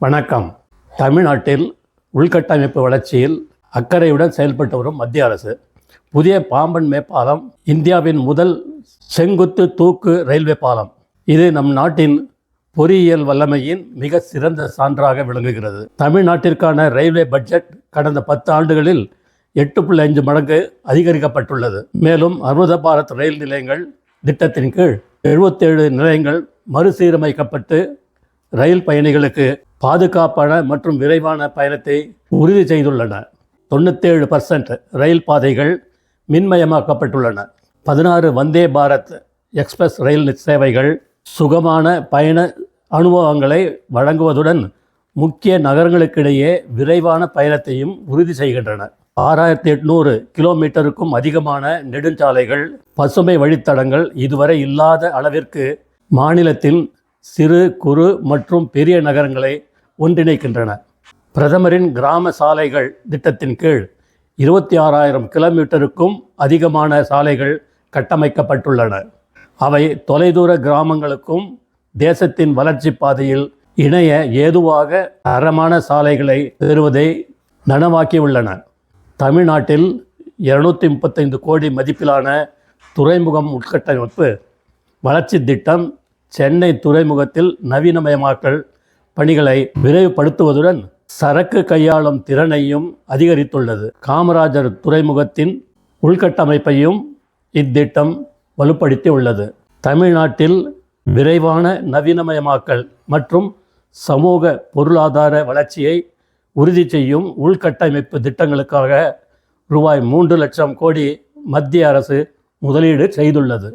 வணக்கம். தமிழ்நாட்டில் உள்கட்டமைப்பு வளர்ச்சியில் அக்கறையுடன் செயல்பட்டு வரும் மத்திய அரசு புதிய பாம்பன் மேம்பாலம் இந்தியாவின் முதல் செங்குத்து தூக்கு ரயில்வே பாலம். இது நம் நாட்டின் பொறியியல் வல்லமையின் மிக சிறந்த சான்றாக விளங்குகிறது. தமிழ்நாட்டிற்கான ரயில்வே பட்ஜெட் கடந்த 10 ஆண்டுகளில் 8.5 மடங்கு அதிகரிக்கப்பட்டுள்ளது. மேலும் அமிர்த பாரத் ரயில் நிலையங்கள் திட்டத்தின் கீழ் 77 நிலையங்கள் மறுசீரமைக்கப்பட்டு ரயில் பயணிகளுக்கு பாதுகாப்பான மற்றும் விரைவான பயணத்தை உறுதி செய்துள்ளன. 97% ரயில் பாதைகள் மின்மயமாக்கப்பட்டுள்ளன. 16 வந்தே பாரத் எக்ஸ்பிரஸ் ரயில் சேவைகள் சுகமான பயண அனுபவங்களை வழங்குவதுடன் முக்கிய நகரங்களுக்கிடையே விரைவான பயணத்தையும் உறுதி செய்கின்றன. 6800 கிலோமீட்டருக்கும் அதிகமான நெடுஞ்சாலைகள், பசுமை வழித்தடங்கள் இதுவரை இல்லாத அளவிற்கு மாநிலத்தின் சிறு குறு மற்றும் பெரிய நகரங்களை ஒன்றிணைக்கின்றன. பிரதமரின் கிராம சாலைகள் திட்டத்தின் கீழ் 26,000 கிலோமீட்டருக்கும் அதிகமான சாலைகள் கட்டமைக்கப்பட்டுள்ளன. அவை தொலைதூர கிராமங்களுக்கும் தேசத்தின் வளர்ச்சி பாதையில் இணைய ஏதுவாக தரமான சாலைகளை பெறுவதை நனவாக்கியுள்ளன. தமிழ்நாட்டில் 235 கோடி மதிப்பிலான துறைமுகம் உட்கட்டமைப்பு வளர்ச்சி திட்டம் சென்னை துறைமுகத்தில் நவீனமயமாக்கல் பணிகளை விரைவுபடுத்துவதுடன் சரக்கு கையாளும் திறனையும் அதிகரித்துள்ளது. காமராஜர் துறைமுகத்தின் உள்கட்டமைப்பையும் இத்திட்டம் வலுப்படுத்தி உள்ளது. தமிழ்நாட்டில் விரைவான நவீனமயமாக்கல் மற்றும் சமூக பொருளாதார வளர்ச்சியை உறுதி செய்யும் உள்கட்டமைப்பு திட்டங்களுக்காக ரூபாய் 3 லட்சம் கோடி மத்திய அரசு முதலீடு செய்துள்ளது.